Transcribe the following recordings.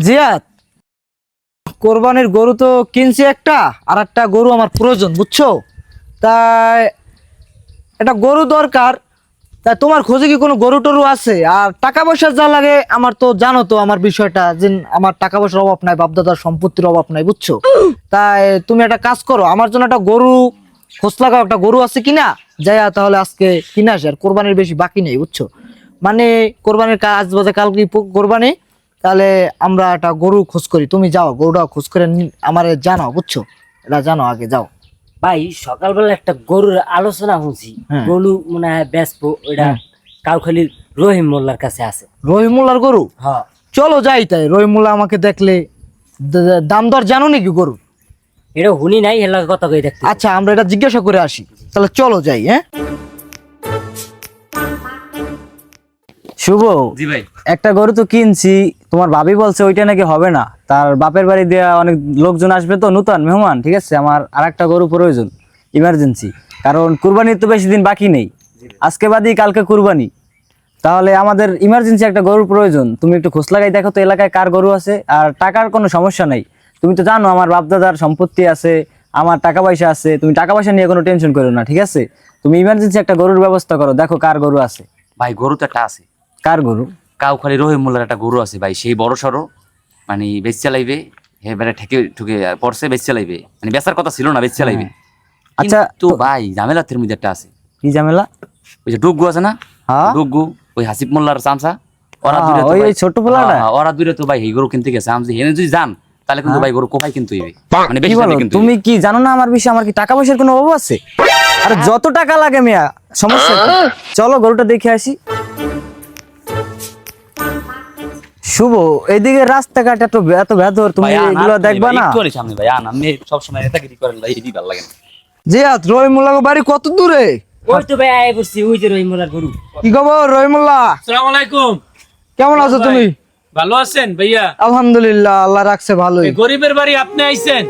জিয়াদ, কোরবানির গরু তো কিনছি একটা, আর একটা গরু আমার প্রয়োজন, বুঝছো? তাই একটা গরু দরকার। তাই তোমার খোঁজে কি কোনো গরু টরু আছে? আর টাকা পয়সা যা লাগে, আমার তো জানো তো আমার বিষয়টা, যে আমার টাকা পয়সার অভাব নাই, বাপদাদার সম্পত্তির অভাব নাই, বুঝছো? তাই তুমি একটা কাজ করো, আমার জন্য একটা গরু খোঁজ লাগাও, একটা গরু আছে কিনা, যাইয়া তাহলে আজকে কিনে আসে। আর কোরবানির বেশি বাকি নেই, বুঝছো? মানে কোরবানির কাজ বাজে কালকে কোরবানি, তাহলে আমরা একটা গরু খোঁজ করি। তুমি যাও, গরুটা খোঁজ করে আমারে জানাও, বুঝছো? এটা জানো, আগে যাও। ভাই সকালবেলা একটা গরুর আলোচনা শুনছি, হ্যাঁ। গরু মনে হয় বেচবো, ওইটা কাউখালীর রহিম মোল্লার কাছে আছে। রহিমুল্লার গরু? হ্যাঁ, চলো যাই। তাই রহিমুল্লাহ আমাকে দেখলে দাম দর জানো নাকি গরু? এটা শুনি নাই, এলাকা কথা কই দেখতে। আচ্ছা, আমরা এটা জিজ্ঞাসা করে আসি। তাহলে চলো যাই। হ্যাঁ, শুভ, জি ভাই। একটা গরু তো কিনছি, তোমার ভাবি বলছে ওইটা নাকি হবে না, তার বাপের বাড়ি দেয়া অনেক লোকজন আসবে, তো নতুন মেহমান, ঠিক আছে? আমার আর একটা গরু প্রয়োজন, ইমার্জেন্সি, কারণ কুরবানির তো বেশি দিন বাকি নেই, আজকে বাদই কালকে কুরবানি। তাহলে আমাদের ইমার্জেন্সি একটা গরুর প্রয়োজন। তুমি একটু খোঁজ লাগাই দেখো তো এলাকায় কার গরু আছে। আর টাকার কোনো সমস্যা নাই, তুমি তো জানো আমার বাপদাদার সম্পত্তি আছে, আমার টাকা পয়সা আছে, তুমি টাকা পয়সা নিয়ে কোনো টেনশন করো না, ঠিক আছে? তুমি ইমার্জেন্সি একটা গরুর ব্যবস্থা করো, দেখো কার গরু আছে। ভাই গরু তো একটা আছে, কার গরু? কাউখালী রহিম মোল্লার একটা গরু আছে ভাই, সেই বড় সড়ো, মানে বেচ চালাইবে, এবারে ঠেকে ঠুকে পড়ছে, বেচ চালাইবে, মানে বেচার কথা ছিল না, বেচ চালাইবে। আচ্ছা, তো ভাই ঝামেলাতের মধ্যে একটা আছে। কি ঝামেলা? ওই যে ডুগু আছে না, হ্যাঁ, ডুগু, ওই হাসিব মোল্লার চামচা, ওরা হ্যাঁ, দূরে তো ওই ভাই, ওই ছোট্ট পোলাটা? ওরা দূরে তো ভাই এই গরু কিনতে গেছে। আমি হেনে যদি যান তাহলে কিন্তু ভাই গরু কোপাই কিন্তু হইবে, মানে কি বেশি বলো? দামে কিন্তু তুমি কি জানো না আমার বিষয়ে? আমার কি টাকা পয়সার কোনো অভাব আছে? আর যত টাকা লাগে মিয়া, সমস্যা কি? চলো গরুটা দেখে আসি। শুভ, এইদিকে রাস্তাঘাট এত এত ভেতর, তুমি এগুলো দেখবা না? একটু সামনে ভাই আন, আমি সবসময় নেতাগিরি করেন ভাই, এই ভালো লাগে না। জিয়াদ, রহিমুল্লাহ বাড়ি কত দূরে? ওই তো ভাই আয় পড়ছি, ওই যে রহিম মোল্লার গরু। কি খবর রহিমুল্লাহ? আসসালামু আলাইকুম। কেমন আছো তুমি? ভালো আছেন ভাইয়া? আলহামদুলিল্লাহ, আল্লাহ রাখছে ভালোই। এই গরিবের বাড়ি আপনি আইছেন?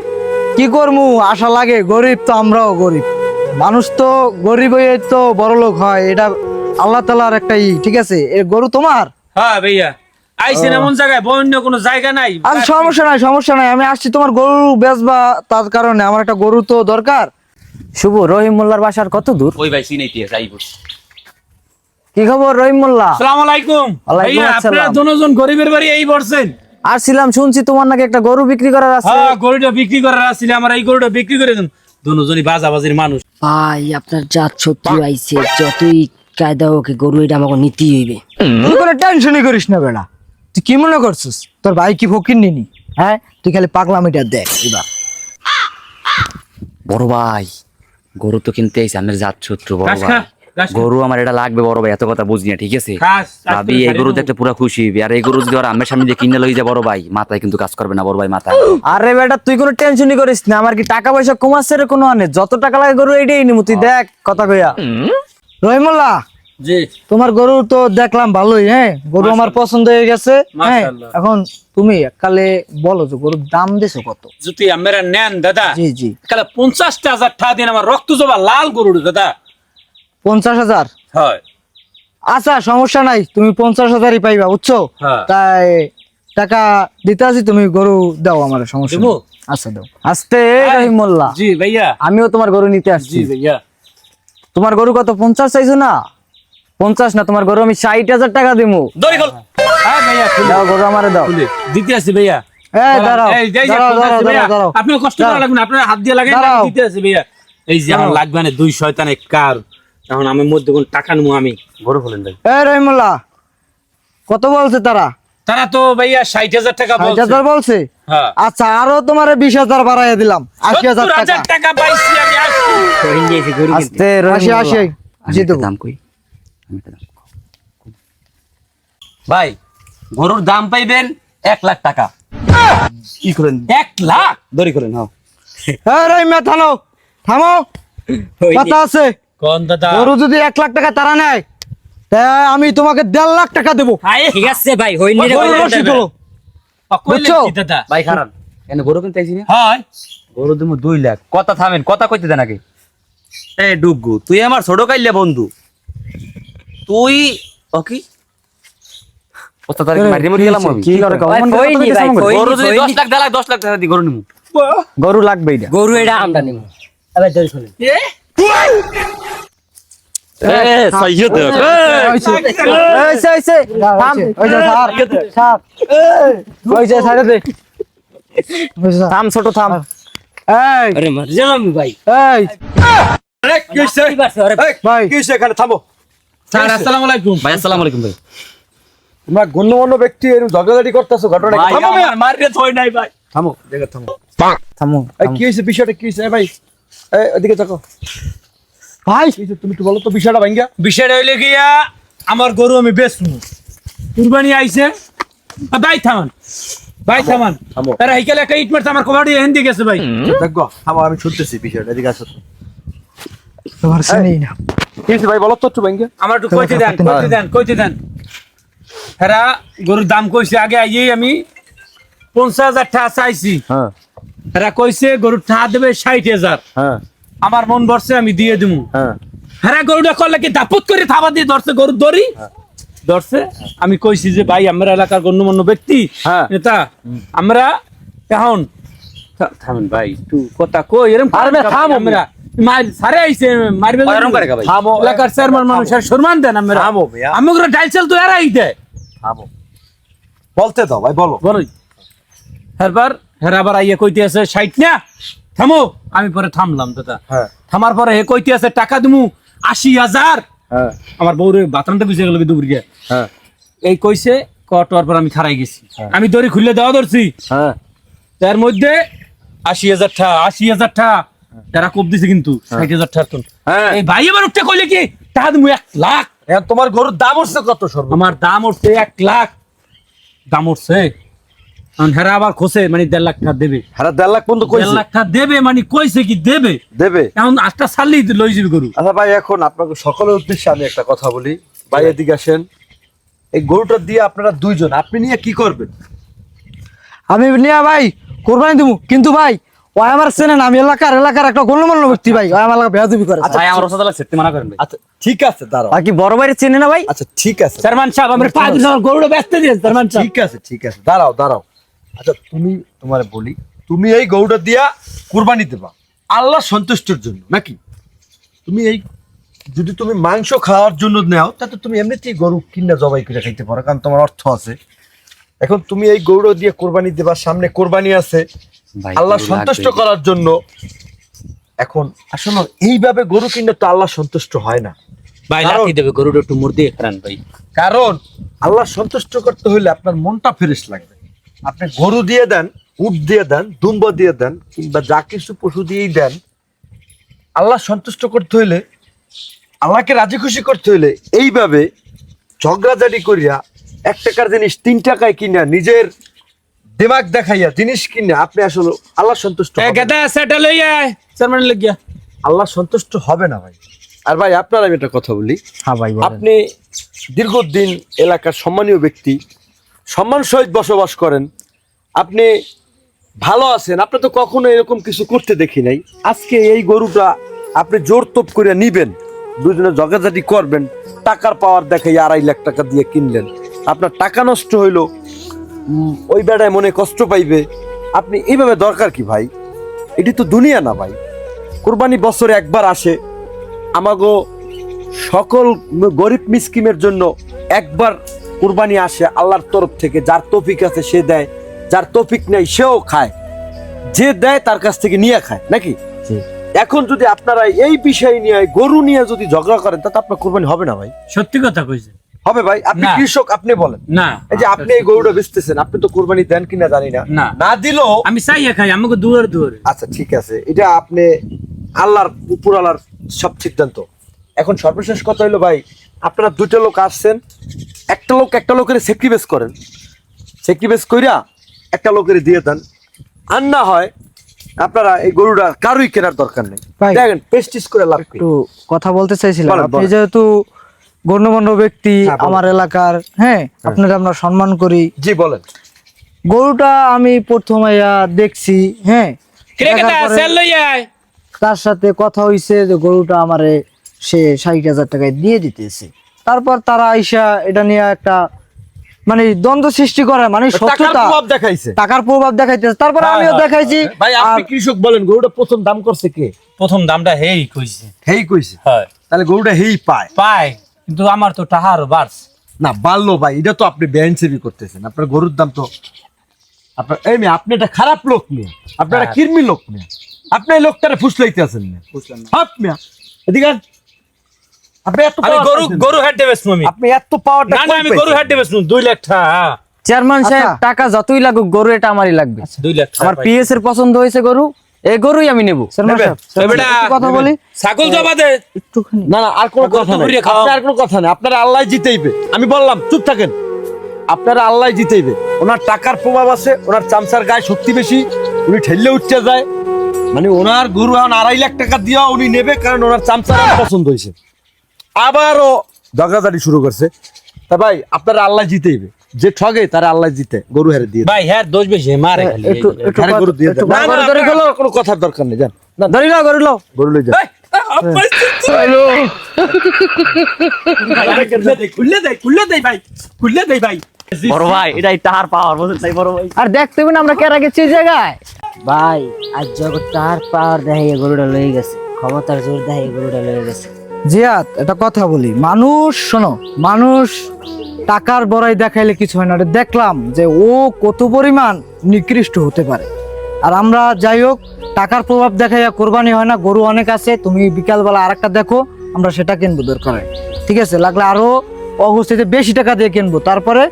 কি করমু, আশা লাগে, গরিব তো আমরাও গরিব মানুষ, তো গরিব হয়ে তো বড় লোক হয়, এটা আল্লাহ তাআলার একটা ঠিক আছে? এ গরু তোমার? হ্যাঁ ভাইয়া, আইছেন এমন জায়গায়, অন্য কোনো জায়গা নাই? আর সমস্যা নাই, সমস্যা নাই, আমি আসছি তোমার গরু বেচবা, তার কারণে আমার একটা গরু তো দরকার। শুভ, রহিম মোল্লার বাসার কত দূর? ওই ভাই চিনাইতে যাই বস। কি খবর রহিম মোল্লা? আসসালামু আলাইকুম। ওয়ালাইকুম ভাইয়া আসসালাম। আপনারা দুজন গরিবের বাড়ি এই পড়ছেন? আসছিলাম, শুনছি তোমার নাকি একটা গরু বিক্রি করার আছে। হ্যাঁ, গরুটা বিক্রি করার আছিল, আমার এই গরুটা বিক্রি করে দেন। দুজনই বাজাবাজির মানুষ। ভাই আপনার জাত শত্রু আইছে, যতই কায়দা ওকে গরু এটা আমাকে নিতেই হইবে। তুই কোনো টেনশনই করিস না বেটা। তুই কি মনে করছিস তোর ভাই কি ফকির নিনি? হ্যাঁ, তুই খালি পাগলামিটা দেখ এবার। বড় ভাই গরু তো কিনতে আইছে, আমার জাত শত্রু বড় ঘাস ভাই। খা, ঘাস খা। গরু আমার এটা লাগবে বড় ভাই, এত কথা বুঝি না, ঠিক আছে? ঘাস, ঘাস ভাবি করে এই ছাড়িয়ে গরু দেবো। দেখলে পুরো খুশি হইবে, আর এই গরু যদি ওরা আমার সামনে দিয়ে কিনে লই যায় বড় ভাই, মাথায় কিন্তু কাজ করবে না বড় ভাই, মাথায়। আরে বেটা, তুই কোনো টেনশনই করিস না, আমার কি টাকা পয়সা কমাচ্ছে রে কোনো আনে, যত টাকা লাগে গরু এইটাই নিমু, তুই দেখ কথা কইয়া। রহিমুল্লাহ, জি তোমার গরু তো দেখলাম ভালোই, হ্যাঁ গরু আমার পছন্দ হয়ে গেছে। হ্যাঁ, মাশাআল্লাহ। এখন তুমি কালে বলো যে গরুর দাম দিছো কত? যদি আমরা নেন দাদা, জি জি, কালে 50,000 টাকা দিন, আমার রক্ত জবা লাল গরু দাদা। 50,000? হয়, আচ্ছা সমস্যা নাই, তুমি 50,000ই পাইবা, বুঝছো? হ্যাঁ। তাই টাকা দিতে আসি, তুমি গরু দাও আমার, সমস্যা দেবো? নেই। আচ্ছা দাও। আস্তে রহিমুল্লাহ, জি ভাইয়া। আমিও তোমার গরু নিতে আসছি। জি ভাইয়া। তোমার গরু কত? 50 চাইছো না? 50 না, তোমার গরু আমি 60,000 টাকা দিমু। দড়ি গল। হ্যাঁ ভাইয়া, খুলে দাও গরু আমারে দাও। খুলে দিতে আসি ভাইয়া। এই দাঁড়াও, এই যে দাঁড়াও, খুলতে আসি ভাইয়া। দাঁড়াও। আপনার কষ্ট করা লাগবে না, আপনার হাত দিয়ে লাগাই দাঁড়াও। দিতে আসি ভাইয়া। এই যে আমার লাগবে না, দুই শয়তানে কার, এখন আমি মধ্যে কোন টাকা নেবো আমি। গরু বলেন ভাই। এই রহিমুল্লাহ, কত বলছে তারা? তারা তো ভাইয়া 60,000 টাকা বলছে। 60,000 বলছে? হ্যাঁ। আচ্ছা, আরো তোমার 20,000 বাড়াইয়া দিলাম, 80,000 টাকা। 70,000 টাকা পাইছি আমি, আসছি। রহিম দিয়েছে গরু কিনতে। আস্তে আমি আসি জি একটা দেবো। দাম কই, আমি একটা দাম ভাই, গরুর দাম পাইবেন 1,00,000 টাকা। কি করেন? 1,00,000? দড়ি করেন। হ্যাঁ এই রহিমা, থামো থামো, ওই যে- কথা আছে। কোন দাদা? গরু যদি 1,00,000 টাকা তারা নেয়, তা আমি তোমাকে 1.5 লাখ টাকা দেবো। ঠিক আছে ভাই, হইনি রে গরু ভাই। রশি তোলো। কইলেন বুঝছো? কি দাদা? ভাই খারাপ কেন, গরু কিনতে আইছি না? হয়। গরু দিমু 2,00,000। কথা থামেন, কথা কইতে দেন আগে। এ ডুগু, তুই আমার ছোট কাইলে বন্ধু, তুই ও কি ওস্তাদ তারে কি মারি গেলাম আমি কি করে কও? ভাই, অমন করে কইনি কথা ভাই, কইতেছে আমাকে। কইনি। গরু যদি 10 লাখ দেয় 10 লাখ টাকা দি গরু নিমু গরু লাগবে এটা। গরু এটা আমরা নিব এবার ধরে শুনুন সাইয়ে দে হইছে থাম ওই যে স্যার ওই যে ছাড়ে দে থাম ছোট থাম এই আরে মার জানাম ভাই এই আরে কি হইছে? কি বাস আরে এই, ভাই। কি হইছে এখানে? থামো। স্যার আসসালামু আলাইকুম ভাই আসসালামু আলাইকুম ভাই তোমরা গণ্যমান্য ব্যক্তি এরকম ঝগড়াঝাটি করতেছো, ঘটনা কি? ভাই থামো মিয়া। আমার মারিয়ে থই নাই ভাই থামো, জায়গা থামো। থামো এই কি হইছে, বিষয়টা কি হইছে? এই ভাই, এই ওদিকে তাকো। ভাই কি হইছে? তুমি একটু বলো তো বিষয়টা ভাঙ্গা। বিষয়টা হইলে গিয়া আমার গরু আমি বেচমু কুরবানি আইছে ভাই থামান থামো। আরে হাইকেল একটা ইট মারতে আমার কবাড়ি হেন্দি গেছে ভাই দেখো, থামো, আমি শুনতেছি বিষয়টা। এদিকে আসো তো। তোমার শুনি না কি হইছে ভাই, বলো তো একটু ভাঙ্গা। আমার একটু কইতে দেন হেরা গরুর দাম কইছে আগে আইয়ে আমি 50,000 টাকা চাইছি হ্যাঁ, হেরা কইছে গরুর টাকা দেবে 60,000 হ্যাঁ, আমার মন বর্ষে আমি দিয়ে দিমু হ্যাঁ। হেরা গরুটা করলে কি দাপুত করে থাবা দিয়ে ধরছে গরুর দড়ি ধরছে আমি কইছি যে ভাই আমরা এলাকার গণ্যমান্য ব্যক্তি হ্যাঁ। নেতা আমরা এখন থামেন ভাই একটু কথা কই এরকম আরে ভাই, থামো। আমরা মার সারে আইছে মারবে এরকম করে ভাই থামো, এলাকার চেয়ারম্যান মানুষের সম্মান দেন আমরা থামো মিয়া। আমি ওগুলো ডাইল তো এরাই দেয় থামো। বলতে দাও ভাই, বলো। বলো হেরবার হেরা আবার আইয়া কইতে আছে 60 না থামো আমি পরে থামলাম দাদা হ্যাঁ, থামার পরে হে কইতে আছে টাকা দিমু 80,000 হ্যাঁ, আমার বউরে বাথরুমটা বুঝে গেল দুপুর গিয়ে হ্যাঁ, এই কইছে কটার পর আমি খারাই গেছি আমি দড়ি খুললে দেওয়া ধরছি হ্যাঁ। তার মধ্যে 80,000 টাকা 80,000 টাকা তারা কোপ দিছে কিন্তু 60,000 টাকা তো হ্যাঁ। এই ভাই এবার উঠতে কইলে কি টাকা দিমু 1 লাখ এখন তোমার গরুর দাম হচ্ছে কত সর্ব? আমার দাম উঠছে 1 লাখ দাম উঠছে কারণ হেরা আবার খোসে মানে 1.5 লাখ টাকা দেবে হ্যাঁ, 1.5 লাখ পর্যন্ত 1.5 কইছে লাখ টাকা দেবে মানে কইছে কি দেবে দেবে। এখন 8টা সাললেই লই যাবে গরু আচ্ছা ভাই, এখন আপনাকে সকলের উদ্দেশ্যে আমি একটা কথা বলি। ভাই এদিকে আসেন। এই গরুটা দিয়ে আপনারা দুইজন, আপনি নিয়ে কি করবেন? আমি নিয়া ভাই কোরবানি দিমু কিন্তু ভাই ও আমার চেনেন আমি এলাকার একটা গণ্যমান্য ব্যক্তি ভাই ও আমার এলাকা বেয়াদবি করে ভাই আমার ওস্তাদ সেটতে মানা করেন ভাই আচ্ছা ঠিক আছে, দাঁড়াও। বাকি বড় ভাইরে চেনে না ভাই আচ্ছা ঠিক আছে, চেয়ারম্যান সাহেব আমরা 5 দিন আমার গরুটা ব্যস্ত দিয়ে চেয়ারম্যান সাহেব ঠিক আছে, ঠিক আছে, দাঁড়াও, দাঁড়াও। আচ্ছা তুমি, তোমারে বলি, তুমি এই গরুটা দিয়া কুরবানি দেবা আল্লাহ সন্তুষ্টির জন্য নাকি? তুমি এই যদি তুমি মাংস খাওয়ার জন্য নেও তাতে তুমি এমনিতেই গরু কিনা জবাই করে খাইতে পারো, কারণ তোমার অর্থ আছে। এখন তুমি এই গরু দিয়ে কোরবানি দেবা, সামনে কোরবানি আছে ভাই, আল্লাহ গরু সন্তুষ্ট লাগবে। করার জন্য। এখন আসলে এইভাবে গরু কিনলে তো আল্লাহ সন্তুষ্ট হয় না, ভাই কারণ- লাঠি দেবে গরুটা একটু মুড় দিয়ে খান ভাই কারণ আল্লাহ সন্তুষ্ট করতে হলে আপনার মনটা ফ্রেশ লাগবে। আপনি গরু দিয়ে দেন, উট দিয়ে দেন, দুম্বা দিয়ে দেন, কিংবা যা কিছু পশু দিয়েই দেন, আল্লাহ সন্তুষ্ট করতে হইলে, আল্লাহকে রাজি খুশি করতে হইলে এইভাবে ঝগড়াঝাটি করিয়া 1 টাকার জিনিস 3 টাকায় কিনা নিজের দিমাগ দেখাইয়া জিনিস কিনে আপনি আসলে আল্লাহ সন্তুষ্ট এ হবেন না। গেদা সেটা লই আয় চেয়ারম্যান লাগিয়া আল্লাহ সন্তুষ্ট হবে না ভাই। আর ভাই আপনার আমি একটা কথা বলি, হ্যাঁ ভাই বলেন। আপনি দীর্ঘদিন এলাকার সম্মানীয় ব্যক্তি, সম্মান সহিত বসবাস করেন, আপনি ভালো আছেন, আপনি তো কখনো এরকম কিছু করতে দেখি নাই। আজকে এই গরুটা আপনি জোর তোপ করে নিবেন, দুজনে ঝগড়াঝাটি করবেন, টাকার পাওয়ার দেখে 2.5 লাখ টাকা দিয়ে কিনলেন, আপনার টাকা নষ্ট হইলো, ওই বেড়ায় মনে কষ্ট পাইবে। আপনি এইভাবে দরকার কি ভাই? এটি তো দুনিয়া না ভাই। কোরবানি বছরে একবার আসে, আমাগো সকল গরিব মিসকিনের জন্য একবার কুরবানি আসে আল্লাহর তরফ থেকে। যার তৌফিক আছে সে দেয়, যার তৌফিক নেই সেও খায়, যে দেয় তার কাছ থেকে নিয়ে খায় নাকি? জি। এখন যদি আপনারা এই বিষয় নিয়ে, গরু নিয়ে যদি ঝগড়া করেন তাতে আপনার কুরবানি হবে না ভাই। সত্যি কথা কইছে হবে ভাই? আপনি না। কৃষক, আপনি বলেন। না এই যে আপনি এই গরুটা বেচতেছেন, আপনি তো কুরবানি দেন কিনা জানি না, না। না দিলেও আমি চাইয়া খাই আমাকে দূরে আচ্ছা ঠিক আছে, এটা আপনি আল্লাহর উপর আল্লাহর সব সিদ্ধান্ত। এখন সর্বশেষ কথা হইলো ভাই, আপনারা 2টা লোক আসছেন, একটা লোকের স্যাক্রিফাইস করেন, স্যাক্রিফাইস কইরা একটা লোকের দিয়ে দেন। আর না হয় আপনারা এই গরুটা কারোই কেনার দরকার নেই, ভাই, দেখেন প্রেস্টিজ করে লাভ কি। একটু কথা বলতে চাইছিলাম বলেন, আপনি বলেন। যেহেতু গণ্যমান্য ব্যক্তি হ্যাঁ, বলেন। আমার এলাকার, হ্যাঁ আপনাকে আমরা সম্মান করি। জি বলেন। গরুটা আমি প্রথমে দেখছি, হ্যাঁ কে গেদা দেখার পরে সেল লই আয় তার সাথে কথা হইছে যে গরুটা আমারে সে 60,000 টাকায় দিয়ে দিতেছে। তারপর তারা আইসা এটা নিয়ে একটা মানে দ্বন্দ্ব সৃষ্টি করে, মানে টাকার শত্রুতা, প্রভাব দেখাইছে। টাকার প্রভাব দেখাইতেছে। তারপরে হ্যাঁ, আমিও হ্যাঁ। দেখাইছি। ভাই আপনি আর কৃষক বলেন, গরুটা প্রথম দাম করছে কে? প্রথম দামটা হেই কইছে। হেই কইছে। হয় তাহলে গরুটা হেই পায় পায়, কিন্তু আমার তো টাকা আরো বাড়ছে। না, বাড়লো ভাই, এটা তো আপনি বেআইনসেবি করতেছেন। আপনার গরুর দাম তো আপনার এই মেয়ে, আপনি একটা খারাপ লোক নিয়ে, আপনার একটা কির্মি লোক নিয়ে, আপনি এই লোকটারে ফুসলাইতে আছেন না। হাত মিয়া, এদিকে আন। আপনি এত আমি power গরু পাইছেন। গরু হেড বেচবো আমি। আপনি এত পাওয়ারটা না না, আমি গরু হেড বেচবো 2 লাখ টাকা। চেয়ারম্যান সাহেব, আচ্ছা। টাকা যতই লাগুক গরু এটা আমারই লাগবে। 2 লাখ টাকা আমার পাই। পিএস এর পছন্দ হয়েছে গরু, এই গরুই আমি নেব। চেয়ারম্যান নেবেন? সাহেব, এ বেটা, একটু কথা বলি ছাগল জবা দে। একটুখানি। না না, আর কোনো গরু কথা তো নাই, ঘুরিয়ে খাও। আপনার আর কোনো কথা নাই, আপনারা আল্লাহ জিতেইবে। আমি বললাম চুপ থাকেন, আপনারা আল্লাহ জিতেইবে। ওনার টাকার প্রভাব আছে, ওনার চামচার গায়ে শক্তি বেশি, উনি ঠেললে উঠতে যায়। মানে ওনার গরু এখন 2.5 লাখ টাকা দিয়া উনি নেবে, কারণ ওনার চামচার পছন্দ হয়েছে। আবারও দগাদারি শুরু করছে। তা ভাই আপনারা আল্লাহ জিতেইবে, যে ঠগে তারা আল্লাহ জিতে, গরু হেরে দিয়ে দেয়। ভাই হ্যাঁ দোষ বেশি মারে খালি। একটু একটু হেরে গরু দিয়ে দেয়। একটু না, গরু না, ধরে না, না, কোনো কথার দরকার নেই, যান না, ধরি নাও, গরু নাও। গরু লই যান। খুললে দেই ভাই, খুললে দেই ভাই। বড় ভাই, এটাই টাহার পাওয়ার, বুঝলেন তাই বড় ভাই। আর দেখতে হবে না আমরা কেরা গেছি এই জায়গায়। ভাই আজ জগৎ তার পাওয়ার দেখাইয়ে গরুটা লয়ে গেছে, ক্ষমতার জোর দেখাইয়ে গরুটা লয়ে গেছে। জিয়াদ, এটা কথা বলি, মানুষ শোনো, মানুষ টাকার বড়াই দেখাইলে কিছু হয় না। এটা দেখলাম যে ও কত পরিমাণ নিকৃষ্ট হতে পারে। আর আমরা যাই হোক, টাকার প্রভাব দেখাইয়া কোরবানি হয় না, গরু অনেক আছে। তুমি বিকালবেলা আরেকটা দেখো, আমরা সেটা কিনবো দরকার হয়, ঠিক আছে? লাগলে আরো অবস্থিতে বেশি টাকা দিয়ে কিনবো, তারপরে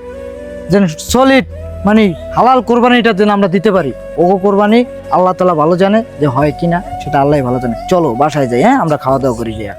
যেন সলিড মানে হালাল কোরবানিটা যেন আমরা দিতে পারি। ও কোরবানি আল্লাহ তাআলা ভালো জানে যে হয় কিনা, সেটা আল্লাহ ভালো জানে। চলো বাসায় যাই, হ্যাঁ, আমরা খাওয়া দাওয়া করি যাই।